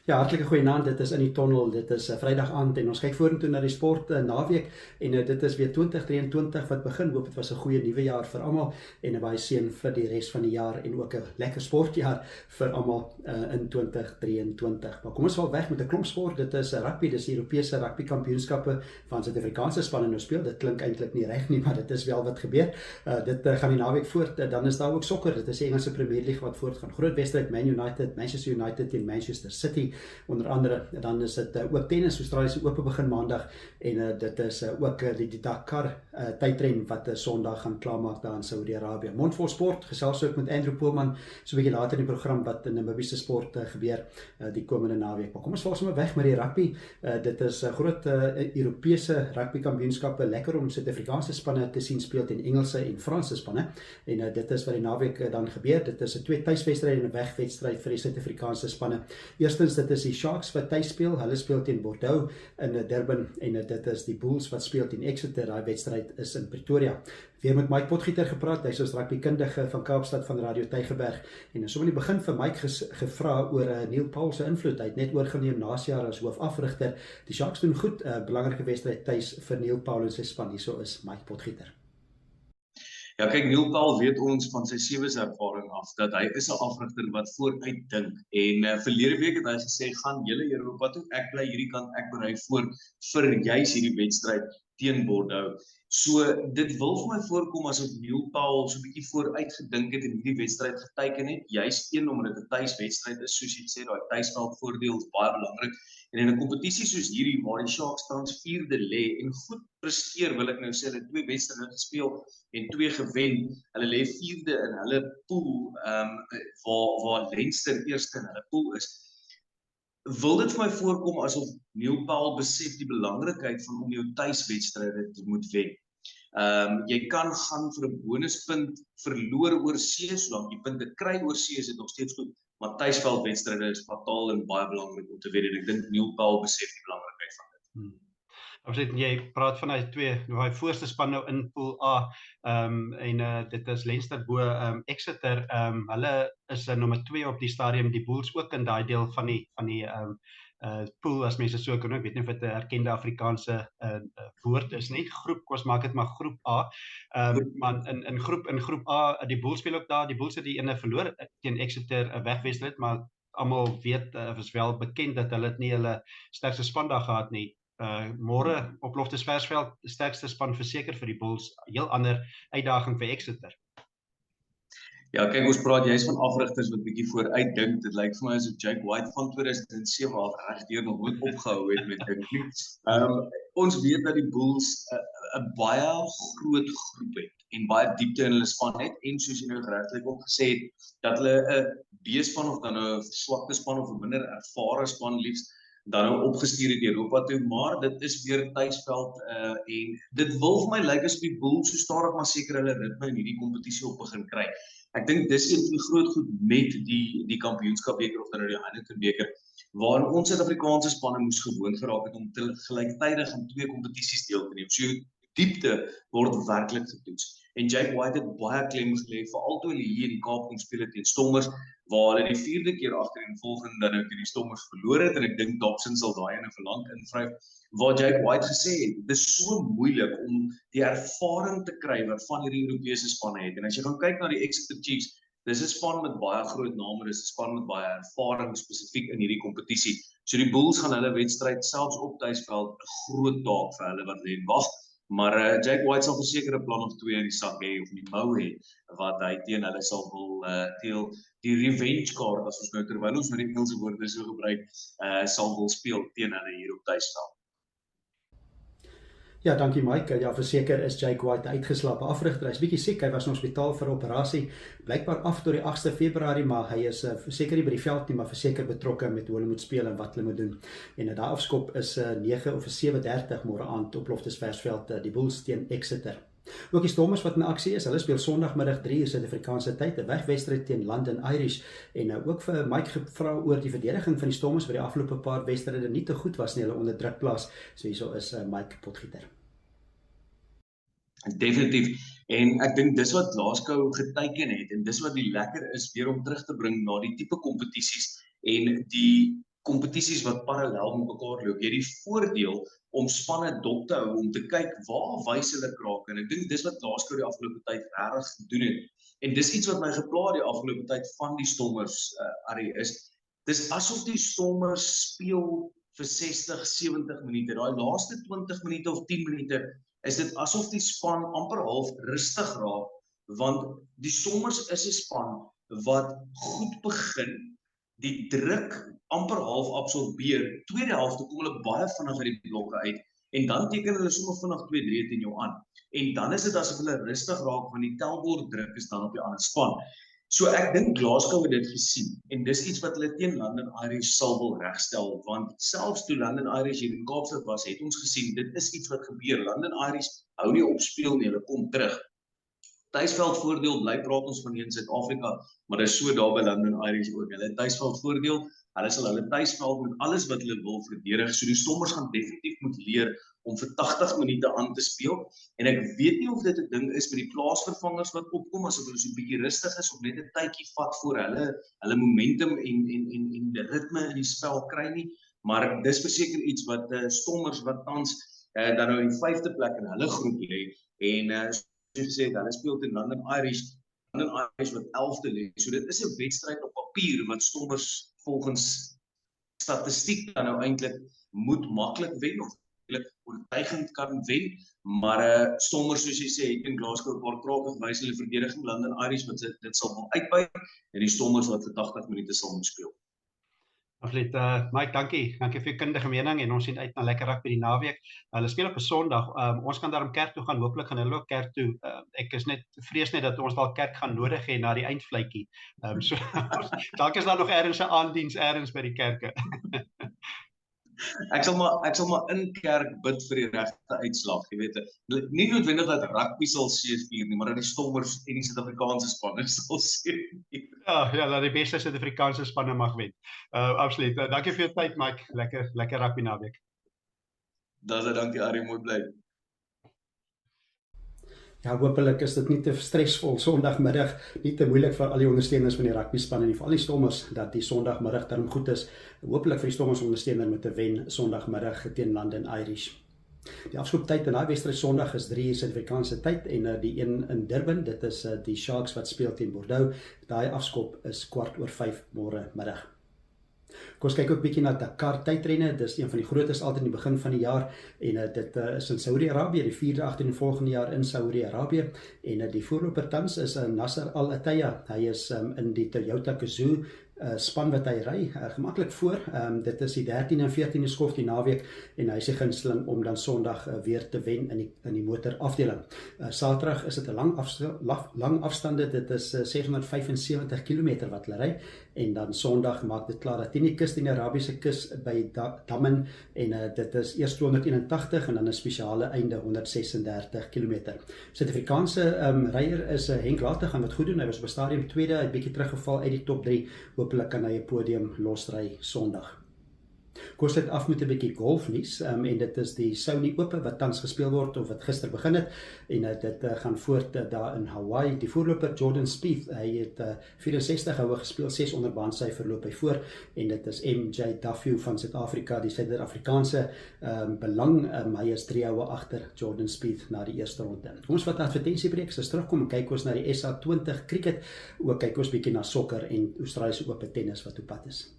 Ja, hartlike goeienaand, dit is in die Tonnel, dit is Vrydag aand en ons kyk vorentoe na die sport naweek en dit is weer 2023 wat begin. Hoop dit was 'n goeie nuwe jaar vir almal en 'n baie seën vir die res van die jaar en ook 'n lekker sportjaar vir almal in 2023. Maar kom ons val weg met 'n klomp sport. Dit is rugby, dis die Europese rugby kampioenskappe van Suid-Afrikaanse spanne nou speel. Dit klink eintlik nie reg nie, maar dit is wel wat gebeur. Dit gaan die naweek voort. Dan is daar ook sokker. Dit is die Engelse Premier League wat voortgaan. Groot wedstryd Man United, Manchester United teen Manchester City. Onder andere, dan is dit ook tennis, Australiese Ope begin maandag en dit is ook die Dakar tydren wat Sondag gaan klaarmaak daar in Saudi-Arabië. Mondvol sport, gesels ook met Andrew Poelman so 'n bietjie later in die program wat in Namibiese sport gebeur die komende naweek. Maar kom ons val sommer weg met die rugby. Dit is groot Europese rugby kampioenskappe, lekker om Suid-Afrikaanse spanne te sien speel teen Engelse en Franse spanne en dit is wat die naweek dan gebeur. Dit is 'n 2 tuiswedstryde en 'n wegwedstryd vir die Suid-Afrikaanse spanne. Eerstens, dit is die Sharks wat tuis speel. Hulle speel teen Bordeaux in Durban en dit is die Bulls wat speel teen Exeter. Daai wedstryd is in Pretoria. Weer met Mike Potgieter gepraat. Hy's ons rugbykundige van Kaapstad van Radio Tygerberg en so aan die begin vir Mike gevra oor Neil Paul se invloed. Hy het net oorgeneem laas jaar as hoofafrigter. Die Sharks doen goed, 'n belangrike wedstryd tuis vir Neil Paul en sy span. Hierso is Mike Potgieter. Ja, kyk, Neil Paul weet ons van sy 7 ervaring af, dat hy is 'n afrigter wat vooruit dink. En verlede week het hy gesê, gaan julle Europa toe, ek bly hierdie kant, ek berei voor vir juis hierdie wedstryd teen Bordeaux. So, dit wil vir my voorkom asof Neil Paul so 'n bietjie vooruit gedink het en hierdie wedstryd geteiken het, juis omdat dit 'n tuiswedstryd is, soos jy sê, daai tuisveldvoordeel is baie belangrik. En in 'n kompetisie soos hierdie, waar die Sharks tans 4de lê en goed presteer, wil ek nou sê, hulle 2 wedstryde gespeel en 2 gewen. Hulle lê 4de in hulle pool, waar Leinster eerste in hulle pool is. Wil dit vir my voorkom asof Neil Paul besef die belangrikheid van om jou tuiswedstryde te moet wen. Jy kan gaan vir 'n bonuspunt verloor oor see, solank jy punte kry oor see is dit nog steeds goed, maar tuisveldwedstryde is fataal en baie belangrik om te wen en ek dink Neil Paul besef die belangrikheid van dit. Absoluut, jy praat van hy voorste span nou in pool A en dit is Leinster bo Exeter. Hulle is nommer 2 op die stadium, die Bulls ook in daai deel van die pool, as mense so kan, ek weet nie of dit 'n erkende Afrikaanse woord is nie. Groep, ons maak dit maar groep A. Maar in groep A, die Bulls speel ook daar. Die Bulls het die ene verloor teen Exeter 'n wegwedstryd, maar almal weet, is wel bekend dat hulle nie hulle sterkste spandag gehad nie. Môre op Loftusversveld, sterkste span verseker vir die Bulls, heel ander uitdaging vir Exeter. Ja, kyk, ons praat juist van afrigters wat bietjie vooruit dink. Dit lyk vir my asof Jake White van 2007 al regdeur nog nooit opgehou het met dink. Ons weet dat die Bulls 'n baie groot groep het en baie diepte in hulle span het en soos jy nou regtig ook gesê het, dat hulle 'n B-span of dan 'n swakte span of 'n minder ervare span liefs dan nou opgestuur het Europa toe, maar dit is weer tuisveld en dit wil vir my lyk as die Bulls so stadig maar seker hulle ritme in hierdie kompetisie op begin kry. Ek dink dis een van die groot goed met die kampioenskapbeker of dan nou die Heineken-beker, waarin ons Suid-Afrikaanse spanne moes gewoond geraak het om gelyktydig in 2 kompetisies deel te neem. So diepte word werklik getoets. En Jake White het baie klem gelê, veral toe hulle hier in die Kaap kon speel teen Stormers, waar hulle die 4de keer agtereenvolgend dan nou teen die Stormers verloor het en ek dink Dobson sal daai ene verlang invryf, waar Jake White gesê het, dit is so moeilik om die ervaring te kry wat van hierdie Europese spanne het. En as jy gaan kyk na die Exeter Chiefs, dis 'n span met baie groot name, dis 'n span met baie ervaring spesifiek in hierdie kompetisie. So die Bulls gaan hulle wedstryd selfs op tuisveld 'n groot taak vir hulle wat lê wag. Maar Jake White sal verseker 'n plan of 2 in die sak hê of in die mou hê wat hy teen hulle sal wil deel die revenge card, as ons nou terwyl ons met die Engelse woorde so gebruik, sal wil speel teen hulle hier op tuisveld. Ja, dankie Mike. Ja, verseker is Jake White uitgeslape afrigter. Hy's bietjie siek. Hy was in hospitaal vir 'n operasie. Blykbaar af tot die 8de Februarie, maar hy is verseker nie by die veld nie, maar verseker betrokke met hoe hulle moet speel en wat hulle moet doen. En daai afskop is 9 of 7:30 môre aand op Loftusversveld, die Bulls teen Exeter. Ook die Stormers wat in aksie is, hulle speel Sondagmiddag 3:00 Suid-Afrikaanse tyd, 'n wegwedstryd teen London Irish. En ook vir Mike gevra oor die verdediging van die Stormers wat die afgelope paar wedstryde nie te goed was nie, hulle onder druk plaas. So hierso is Mike Potgieter. Definitief. En ek dink dis wat Glasgow geteiken het en dis wat die lekker is weer om terug te bring na die tipe kompetisies en die kompetisies wat parallel met mekaar loop. Jy het die voordeel om spanne dop te hou, om te kyk waar wys hulle krake. En ek dink dis wat Glasgow die afgelope tyd regtig gedoen het. En dis iets wat my gepla die afgelope tyd van die Stormers, Arie, dis asof die Stormers speel vir 60, 70 minute. Daai laaste 20 minute of 10 minute is dit asof die span amper half rustig raak, want die Stormers is 'n span wat goed begin, die druk amper half absorbeer. Tweede helfte kom hulle baie vinnig uit die blokke uit en dan teken hulle sommer vinnig 2-3 teen jou aan. En dan is dit asof hulle rustig raak want die tellbord druk is dan op die ander span. So ek dink Glasgow het dit gesien en dis iets wat hulle teen London Irish sal wil regstel, want selfs toe London Irish hier in Kaapstad was, het ons gesien dit is iets wat gebeur. London Irish hou nie op speel nie, hulle kom terug. Tuisveld voordeel, bly praat ons van in Suid-Afrika, maar dit is so daar by London Irish ook. Hulle tuisveld voordeel, hulle sal hulle tuisveld met alles wat hulle wil verdedig. So die Stormers gaan definitief moet leer om vir 80 minute aan te speel. En ek weet nie of dit 'n ding is met die plaasvervangers wat opkom, asof hulle so 'n bietjie rustig is of net 'n tydjie vat voor hulle momentum en die ritme in die spel kry nie. Maar dis verseker iets wat Stormers wat tans dan nou in die 5de plek in hulle groep lê en soos gesê, hulle speel teen London Irish wat 11de lê. So dit is 'n wedstryd op papier wat Stormers volgens statistiek dan nou eintlik moet maklik wen of oortuigend kan wen, maar Stormers soos jy sê, het in Glasgow 'n paar krake gewys hulle verdediging, London Irish wat dit sal wil uitbuit en die Stormers wat vir 80 minute sal moet speel. Absoluut, Mike, dankie vir jou kundige mening en ons sien uit na lekker rugby die naweek. Hulle speel op 'n Sondag. Ons kan daarom kerk toe gaan, hopelik gaan hulle ook kerk toe. Ek is vrees net dat ons dalk kerk gaan nodig hê na die eindvletjie. So dalk is daar nog ergens 'n aandiens ergens by die kerke. Ek sal maar in kerk bid vir die regte uitslag, jy weet. Nie noodwendig dat rugby sal seëvier nie, maar dat die Stormers en die Suid-Afrikaanse spanne sal seëvier. Ja, dat die beste Suid-Afrikaanse spanne mag wen. Absoluut. Dankie vir jou tyd, Mike. Lekker rugby naweek. Dankie Arie, mooi bly. Ja, hopelik is dit nie te stresvol Sondagmiddag, nie te moeilik vir al die ondersteuners van die rugby spanne nie, vir al die Stormers dat die Sondagmiddag daarom goed is. Hopelik vir die Stormers ondersteuner met 'n wen Sondagmiddag teen London Irish. Die afskooptyd in daai wedstryd Sondag is 3 Suid-Afrikaanse tyd en die een in Durban, dit is die Sharks wat speel teen Bordeaux. Daai afskop is 4:15 môre middag. Kom ons kyk ook bietjie na Dakar tydrenne. Dis een van die grootes altyd in die begin van die jaar en dit is in Saudi-Arabië, die 4de agtereenvolgende jaar in Saudi-Arabië en die voorloper tans is Nasser Al Attiyah. Hy is in die Toyota Gazoo span wat hy ry, gemaklik voor. Dit is die 13de en 14de skof die naweek en hy is die gunsteling om dan Sondag weer te wen in die motorafdeling. Saterdag is dit 'n lang afstande, dit is 675 km wat hulle ry en dan Sondag maak dit klaar dat die kus, die Arabiese kus by Dammam en dit is eers 281 en dan 'n spesiale einde 136 km. Suid-Afrikaanse ryer is Henk Later gaan wat goed doen. Hy was op 'n stadium tweede, hy het bietjie teruggeval uit die top 3. Hopelik kan hy 'n podium losry Sondag. Kom ons sluit af met 'n bietjie golfnuus en dit is die Sony Open wat tans gespeel word of wat gister begin het en dit gaan voort daar in Hawaii. Die voorloper Jordan Spieth, hy het 64 houe gespeel, 6 onder bandsyfer loop hy voor en dit is MJ Duffy van Suid-Afrika, die Suid-Afrikaanse belang. Hy is 3 houe agter Jordan Spieth na die eerste ronde. Kom ons vat 'n advertensiebreek, as terugkom en kyk ons na die SA20 cricket, ook kyk ons bietjie na sokker en Australiese Ope tennis wat op pad is.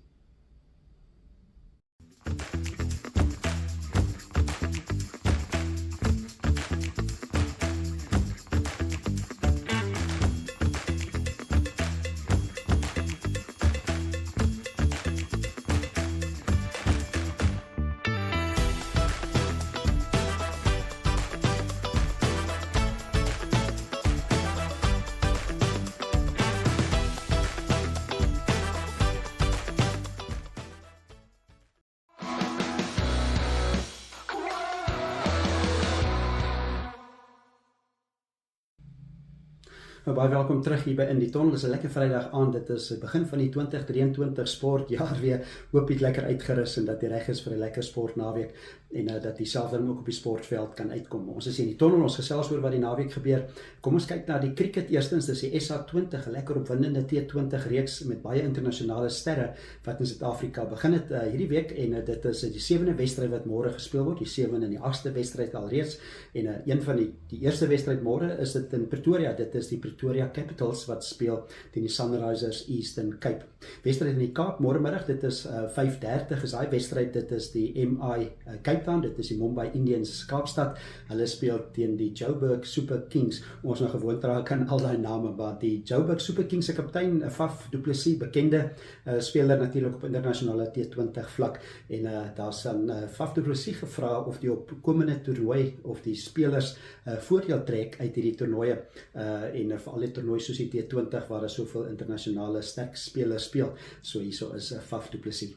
Baie welkom terug hier by In die Tonnel. Dit is 'n lekker Vrydag aand. Dit is die begin van die 2023 sportjaar weer. Hoop jy lekker uitgerus en dat jy reg is vir 'n lekker sportnaweek en dat jy self dan ook op die sportveld kan uitkom. Ons is hier in die Tonnel, ons gesels oor wat die naweek gebeur. Kom ons kyk na die cricket eerstens. Dis die SA20, 'n lekker opwindende T20 reeks met baie internasionale sterre wat in Suid-Afrika begin het hierdie week en dit is die 7de wedstryd wat môre gespeel word, die 7de en die 8ste wedstryd alreeds en een van die eerste wedstryd môre is dit in Pretoria. Dit is die Pretoria Capitals wat speel teen die Sunrisers Eastern Cape. Wedstryd in die Kaap môremiddag, dit is 5:30 is daai wedstryd, dit is die MI Cape Town, dit is die Mumbai Indians Kaapstad. Hulle speel teen die Joburg Super Kings. Ons nou gewoond raak aan al daai name, maar die Joburg Super Kings se kaptein Faf du Plessis, bekende speler natuurlik op internasionale T20 vlak en daar's dan Faf du Plessis gevra of die opkomende toernooi of die spelers voordeel trek uit hierdie toernooie en veral die toernooi soos die T20 waar daar soveel internasionale sterk spelers speel. So hierso is Faf du Plessis.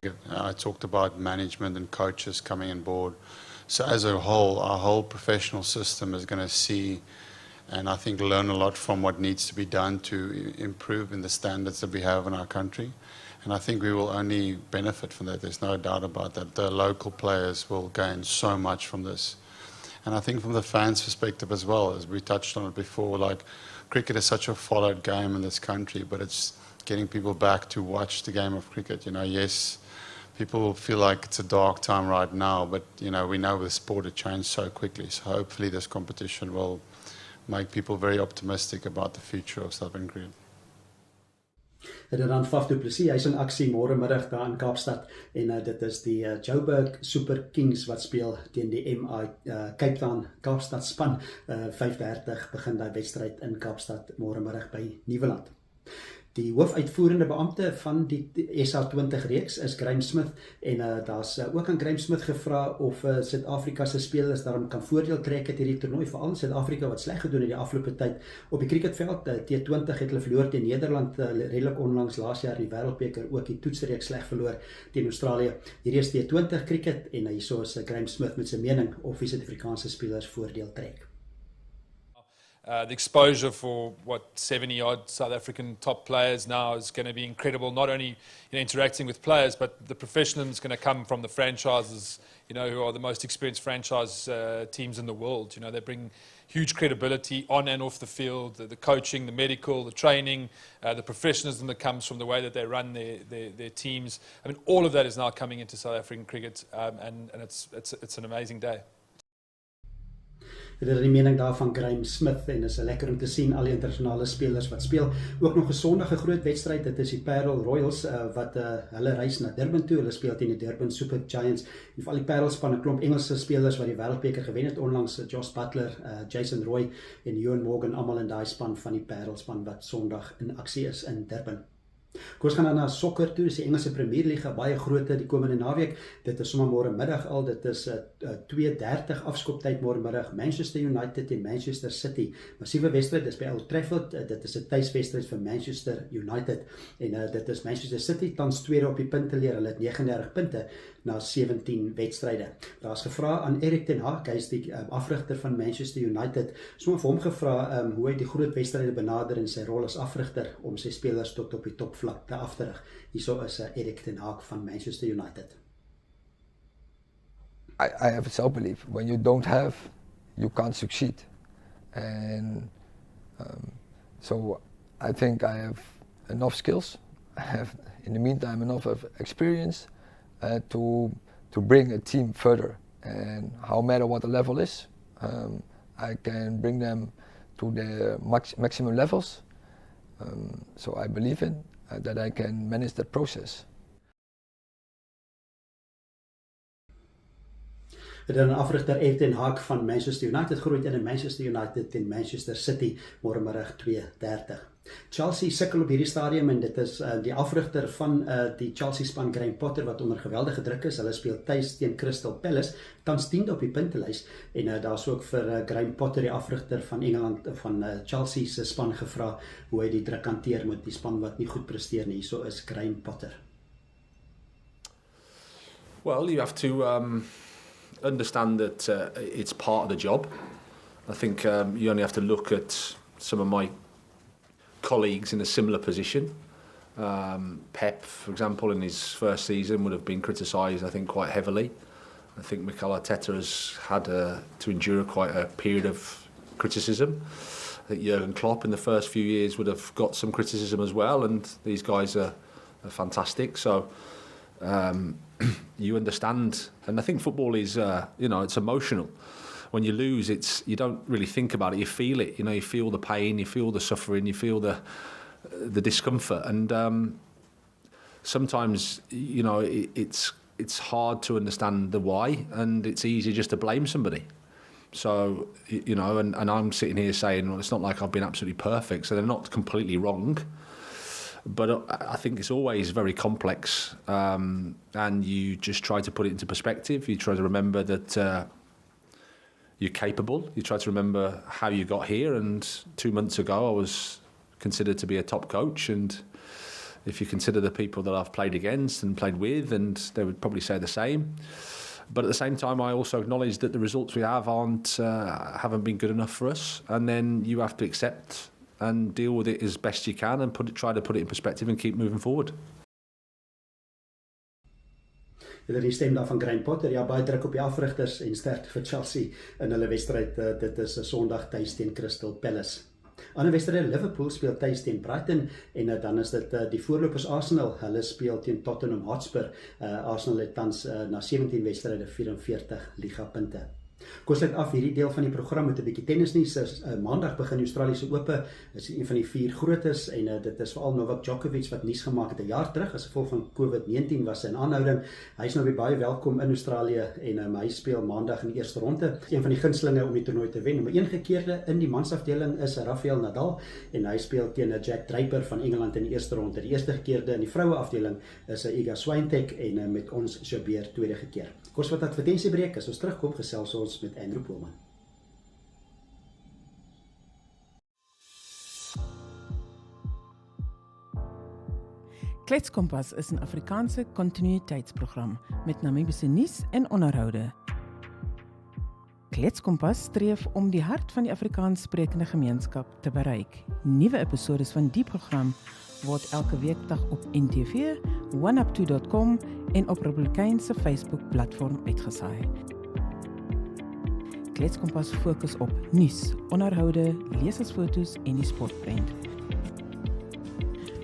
I talked about management and coaches coming on board. So as a whole, our whole professional system is going to see and I think learn a lot from what needs to be done to improve in the standards that we have in our country. And I think we will only benefit from that. There's no doubt about that. The local players will gain so much from this. And I think from the fans' perspective as well, as we touched on it before, like cricket is such a followed game in this country, but it's getting people back to watch the game of cricket. You know, yes, people feel like it's a dark time right now, but you know, we know with sport it changed so quickly. So hopefully this competition will make people very optimistic about the future of South African cricket. En dan Faf du Plessis, hy's in aksie môremiddag daar in Kaapstad en dit is die Joburg Super Kings wat speel teen die MI Cape Town Kaapstad span. 5:30 begin daai wedstryd in Kaapstad môremiddag by Nieuweland. Die hoofuitvoerende beampte van die SA20 reeks is Graeme Smith en daar's ook aan Graeme Smith gevra of Suid-Afrika se spelers daarom kan voordeel trek uit hierdie toernooi, veral Suid-Afrika wat sleg gedoen het die afgelope tyd op die cricketveld. T20 het hulle verloor teen Nederland redelik onlangs laas jaar in die Wêreldbeker, ook die toetsreeks sleg verloor teen Australië. Hierdie is T20 cricket en hierso is Graeme Smith met sy mening of die Suid-Afrikaanse spelers voordeel trek. The exposure for 70-odd South African top players now is going to be incredible. Not only interacting with players, but the professionalism is going to come from the franchises, who are the most experienced franchise teams in the world. They bring huge credibility on and off the field. The coaching, the medical, the training, the professionalism that comes from the way that they run their teams. I mean, all of that is now coming into South African cricket, and it's an amazing day. Dit is die mening daar van Graeme Smith en is lekker om te sien al die internasionale spelers wat speel. Ook nog 'n Sondag 'n groot wedstryd, dit is die Parel Royals wat hulle reis na Durban toe. Hulle speel teen die Durban Super Giants en vir al die Parel span 'n klomp Engelse spelers wat die Wêreldbeker gewen het onlangs, Josh Butler, Jason Roy en Ewan Morgan, almal in daai span van die Parel span wat Sondag in aksie is in Durban. Kom ons gaan dan na sokker toe, dis die Engelse Premier Liga, baie groot die komende naweek. Dit is sommer môre middag al, dit is 2:30 afskoptyd môre middag, Manchester United en Manchester City. Massiewe wedstryd, dis by Old Trafford, dit is 'n tuiswedstryd vir Manchester United en dit is Manchester City tans tweede op die punteleer. Hulle het 39 punte na 17 wedstryde. Daar's gevra aan Erik ten Hag, hy is die afrigter van Manchester United, sommer vir hom gevra hoe hy die groot wedstryde benader in sy rol as afrigter om sy spelers tot op die topvlak te af te rig. Hierso is Erik ten Hag van Manchester United. I have a self-belief. When you don't have, you can't succeed. And so I think I have enough skills. I have, in the meantime, enough of experience to bring a team further. And no matter what the level is, I can bring them to the maximum levels. So I believe in that I can manage that process. Dan afrigter Erik ten Hag van Manchester United groet in Manchester United teen Manchester City môremiddag 2:30. Chelsea sukkel op hierdie stadium en dit is die afrigter van die Chelsea span Graham Potter wat onder geweldige druk is. Hulle speel tuis teen Crystal Palace, tans 10de op die puntelys en daar's ook vir Graham Potter, die afrigter van Engeland van Chelsea se span, gevra hoe hy die druk hanteer met die span wat nie goed presteer nie. So is Graham Potter. Well, you have to understand that it's part of the job. I think you only have to look at some of my colleagues in a similar position. Pep, for example, in his first season would have been criticised, I think, quite heavily. I think Mikel Arteta has had to endure quite a period of criticism. I think Jurgen Klopp in the first few years would have got some criticism as well, and these guys are fantastic. So you understand, and I think football is, it's emotional. When you lose, you don't really think about it. You feel it. You feel the pain, you feel the suffering, you feel the discomfort, and sometimes it's hard to understand the why, and it's easy just to blame somebody. So and I'm sitting here saying, well, it's not like I've been absolutely perfect, so they're not completely wrong. But I think it's always very complex, and you just try to put it into perspective. You try to remember that you're capable. You try to remember how you got here, and 2 months ago I was considered to be a top coach, and if you consider the people that I've played against and played with, and they would probably say the same. But at the same time, I also acknowledge that the results we have haven't been good enough for us, and then you have to accept and deal with it as best you can, and try to put it in perspective and keep moving forward. Julle die stem daar van Graham Potter, ja, baie druk op die afrigters en sterkte vir Chelsea in hulle wedstryd. Dit is 'n Sondag tuis teen Crystal Palace. Ander wedstryd, Liverpool speel tuis teen Brighton, en dan is dit die voorlopers Arsenal. Hulle speel teen Tottenham Hotspur. Arsenal het tans na 17 wedstryde 44 ligapunte. Kom ons sluit af hierdie deel van die program met 'n bietjie tennisnuus. Maandag begin die Australiese Ope. Dit is een van die 4 grootes, en dit is veral Novak Djokovic wat nuus gemaak het 'n jaar terug as gevolg van COVID-19 was in aanhouding. Hy is nou weer baie welkom in Australië, en hy speel maandag in die eerste ronde. Een van die gunstelinge om die toernooi te wen. Nommer 1 gekeerde in die mansafdeling is Rafael Nadal, en hy speel teen Jack Draper van Engeland in die eerste ronde. Die eerste gekeerde in die vroueafdeling is Iga Swiatek, en met ons Jabeur tweede gekeer. Kos wat advertensiebreek, as ons terugkom gesels ons met Andrew Poelman. Kletskompas is 'n Afrikaanse kontinuïteitsprogram met Namibiese nuus en onderhoude. Kletskompas streef om die hart van die Afrikaanssprekende gemeenskap te bereik. Nuwe episodes van die program word elke weekdag op NTV, oneup2.com en op Republikeinse Facebook-platform uitgesaai. Kletskompas fokus op nuus, onderhoude, lesersfoto's en die sportprent.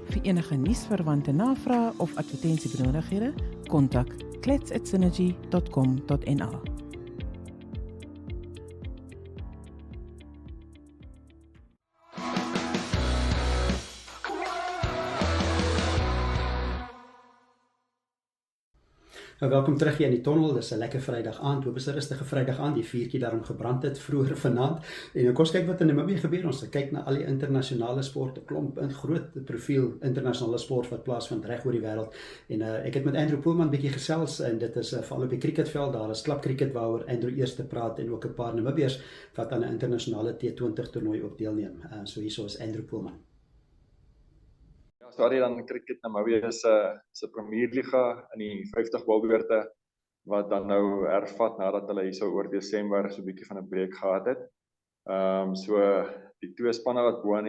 Vir enige nuusverwante navrae of advertensiebenodigdhede, kontak klets@synergy.com.na. Welkom terug hier in die Tonnel. Dis 'n lekker Vrydag aand. Hoop is 'n rustige Vrydag aand. Die vuurtjie daarom gebrand het vroeër vanaand. En kom ons kyk wat in Namibië gebeur. Ons kyk na al die internasionale sport, 'n klomp in groot profiel internasionale sport wat plaasvind reg oor die wêreld. En ek het met Andrew Poelman bietjie gesels, en dit is veral op die cricketveld. Daar is klapkriket waaroor Andrew eers te praat, en ook 'n paar Namibiërs wat aan 'n internasionale T20 toernooi ook deelneem. So hierso is Andrew Poelman. Stadie dan cricket Namibië is 'n premierliga in die 50 balbeurte wat dan nou hervat nadat hulle hierso oor Desember so 'n bietjie van 'n breek gehad het. So die 2 spanne wat bo in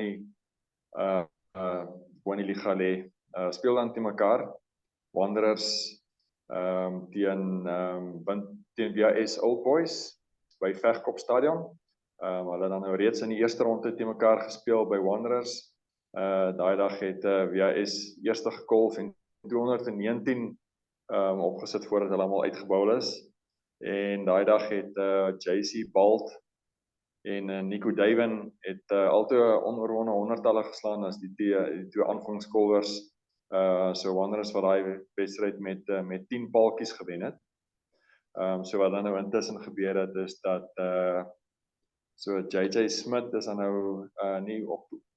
die liga lê, speel dan teen mekaar. Wanderers teen VS Old Boys by Vegkop Stadion. Hulle dan nou reeds in die eerste ronde teen mekaar gespeel by Wanderers. Daai dag het VS eerste gekolf en 219 opgesit voordat hulle almal uitgebou is. En daai dag het JC Balt en Nico Duiven het altyd onoorwonde 100-talle geslaan as die twee aanvangskolwers. So Wanderers wat daai wedstryd met 10 paaltjies gewen het. So wat dan nou intussen gebeur het is dat so JJ Smith is dan nou nie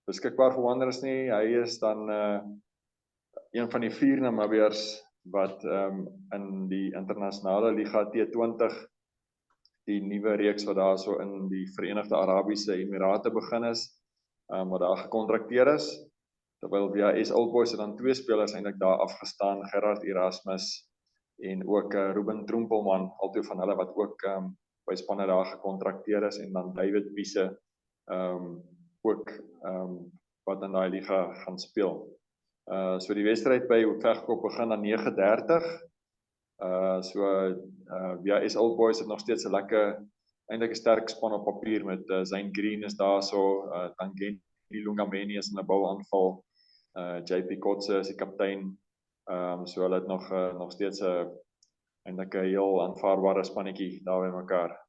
beskikbaar vir Wanderers nie. Hy is dan een van die 4 Namibiërs wat in die internasionale liga T20 die nuwe reeks wat daar so in die Verenigde Arabiese Emirate begin is, wat daar gekontrakteer is. Terwyl VS Old Boys het dan 2 spelers eintlik daar afgestaan, Gerard Erasmus en ook Ruben Trompelman, albei van hulle wat ook by spanne daar gekontrakteer is en dan David Wiese ook wat in daai liga gaan speel. So die wedstryd by Vegkop begin aan 9:30. VS Old Boys het nog steeds 'n eintlik 'n sterk span op papier met Zane Green is daar so, Tangeni Lungameni is in 'n bouaanval, JP Kotse is die kaptein. So hulle het nog steeds eintlik 'n heel aanvaarbare spannetjie daar by mekaar.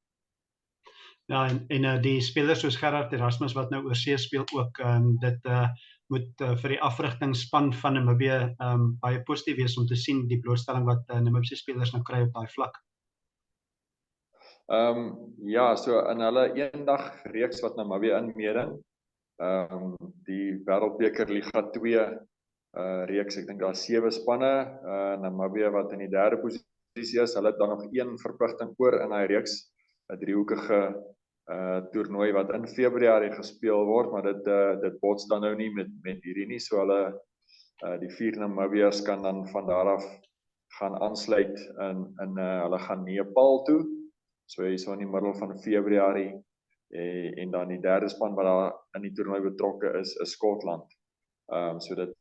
Ja, en die spelers soos Gerard Erasmus wat nou oorsee speel ook, dit moet vir die afrigtingsspan van Namibië baie positief wees om te sien die blootstelling wat Namibiese spelers nou kry op daai vlak. Ja, so in hulle eendag reeks wat Namibië inmeeding, die Wêreldbeker Liga 2 reeks, ek dink daar 7 spanne, Namibië wat in die 3de posisie is, hulle het dan nog 1 verpligting oor in hy reeks, 'n driehoekige toernooi wat in Februarie gespeel word, maar dit bots dan nou nie met hierdie nie, so hulle die 4 Namibiërs kan dan van daar af gaan aansluit in hulle gaan Nepal toe, so hier so in die middel van Februarie, en dan die 3de span wat daar in die toernooi betrokke is Skotland. So dit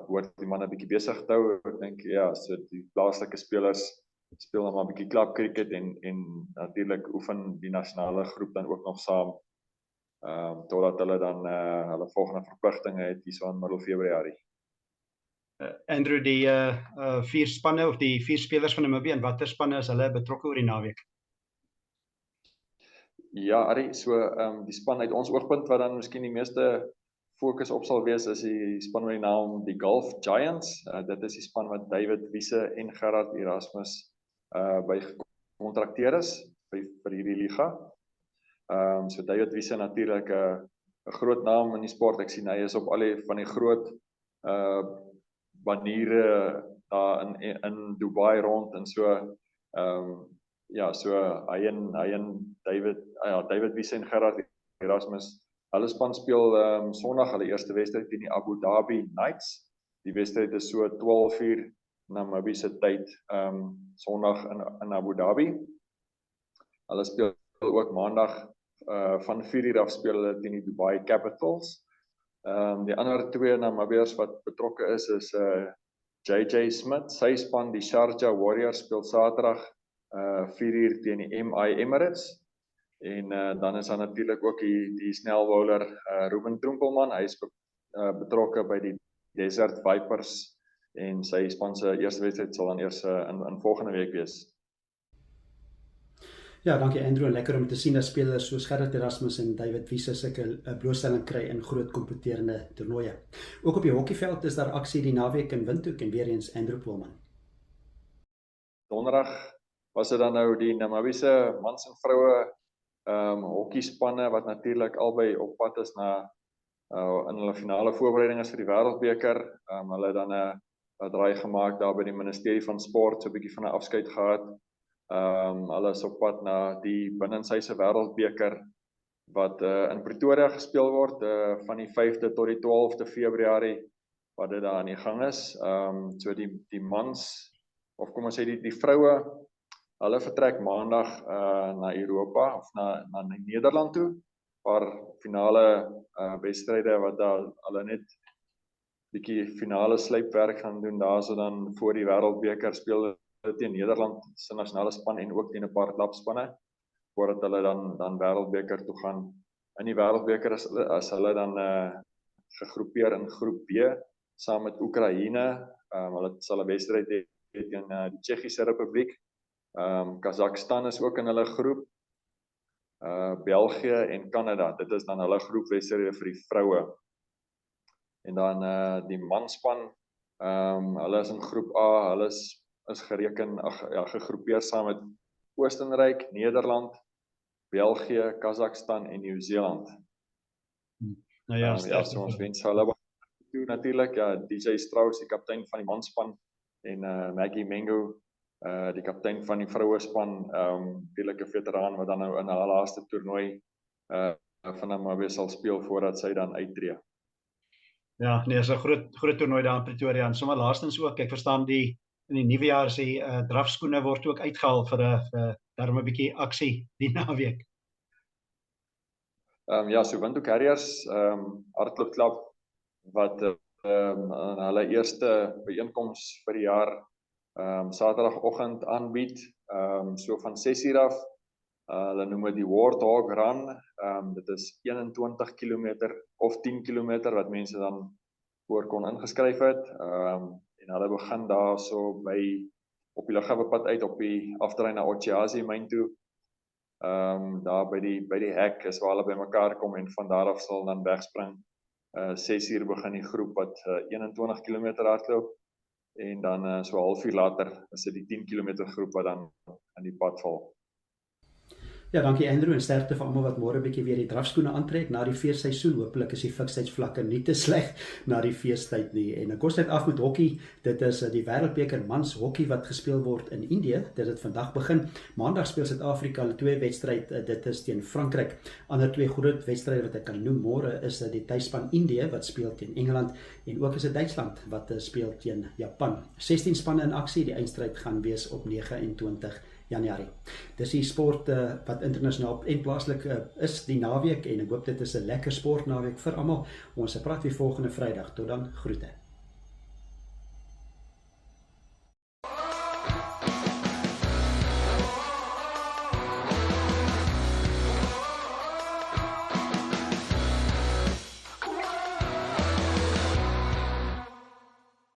word die manne 'n bietjie besig te hou, ek dink so die plaaslike spelers speel dan maar 'n bietjie klap cricket en natuurlik oefen die nasionale groep dan ook nog saam, totdat hulle dan hulle volgende verpligtinge het hier so in middel Februarie. Andrew, die 4 spanne of die 4 spelers van Namibië, en watter spanne is hulle betrokke oor die naweek? Ja, Arie, so die span uit ons oogpunt wat dan miskien die meeste fokus op sal wees is die span met die naam die Gulf Giants. Dit is die span wat David Wiese en Gerard Erasmus by gekontrakteer is vir hierdie liga. So David Wiese natuurlik 'n groot naam in die sport. Ek sien hy is op al van die groot baniere daar in Dubai rond en so. So hy en David Wiese en Gerard Erasmus, hulle span speel Sondag hulle eerste wedstryd teen die Abu Dhabi Knights. Die wedstryd is so 12:00 Namibiese tyd, Sondag in Abu Dhabi. Hulle speel ook Maandag van 4:00 af speel hulle teen die Dubai Capitals. Die ander 2 Namibiërs wat betrokke is JJ Smith, sy span die Sharjah Warriors speel Saterdag 4:00 teen die MI Emirates. En dan is daar natuurlik ook die snelbowler Ruben Trompelman, hy is betrokke by die Desert Vipers en sy span se eerste wedstryd sal dan eers in volgende week wees. Ja, dankie Andrew, en lekker om te sien dat spelers soos Gerard Erasmus en David Wiese sulke blootstelling kry in groot kompeterende toernooie. Ook op die hokkieveld is daar aksie die naweek in Windhoek en weer eens Andrew Poelman. Donderdag was dit dan nou die Namibiese mans en vroue hokkiespanne wat natuurlik albei op pad is na in hulle finale voorbereiding is vir die Wêreldbeker. Hulle het dan 'n draai gemaak daar by die Ministerie van Sport, so 'n bietjie van 'n afskeid gehad. Hulle is op pad na die binnenshuise Wêreldbeker wat in Pretoria gespeel word van die 5de tot die 12de Februarie wat dit daar aan die gang is. So die mans, of kom ons sê die vroue, hulle vertrek Maandag na Europa of na Nederland toe, waar finale wedstryde wat daar hulle net bietjie finale sluipwerk gaan doen daar, so dan voor die Wêreldbeker speel teen Nederland se nasionale span en ook teen 'n paar klapspanne, voordat hulle dan Wêreldbeker toe gaan. In die Wêreldbeker as hulle dan gegroepeer in groep B saam met Oekraïne. Hulle sal 'n wedstryd hê teen die Tsjechiese Republiek. Kazakhstan is ook in hulle groep. België en Kanada, dit is dan hulle groepwedstryde vir die vroue. En dan die manspan, hulle is in groep A, hulle is gereken, gegroepeer saam met Oostenryk, Nederland, België, Kazakhstan en Nieu-Seeland. Nou ja, so ons wens hulle toe natuurlik, DJ Strauss, die kaptein van die manspan, en Maggie Mengo, die kaptein van die vrouespan, natuurlik 'n veteraan wat dan nou in haar laaste toernooi van Namibië sal speel voordat sy dan uittreë. Ja, nee, is 'n groot toernooi daar in Pretoria, en sommer laastens ook, ek verstaan in die nuwe jaar is die drafskoene word ook uitgehaal vir daarom 'n bietjie aksie die naweek. Ja, so Windhoek Harriers, hardloopklub wat hulle eerste byeenkoms vir die jaar Saterdagoggend aanbied, so van 6:00 af. Hulle noem dit die Warthog Run. Dit is 21 km of 10 km wat mense dan voor kon ingeskryf het. En hulle begin daar so op die lughawepad uit op die afdraai na Ochiazi myn toe. Daar by die hek is waar hulle bymekaar kom en van daar af sal dan wegspring. 6:00 begin die groep wat 21 km hardloop en dan so 1/2 uur later is dit die 10 km groep wat dan aan die pad val. Ja, dankie Andrew en sterkte vir almal wat môre 'n bietjie weer die drafskoene aantrek na die feesseisoen. Hoopelik is die fikstheidsvlakke nie te sleg na die feestyd nie. En kos dit af met hokkie. Dit is die Wêreldbeker mans hokkie wat gespeel word in Indië. Dit het vandag begin. Maandag speel Suid-Afrika 'n 2 wedstryd. Dit is teen Frankryk. Ander 2 groot wedstryde wat ek kan noem môre is die tuisspan Indië wat speel teen Engeland en ook is dit Duitsland wat speel teen Japan. 16 spanne in aksie. Die eindstryd gaan wees op 29 Januarie. Dis die sport wat internasionaal en plaaslik is die naweek en ek hoop dit is 'n lekker sportnaweek vir almal. Ons praat weer volgende Vrydag. Tot dan, groete.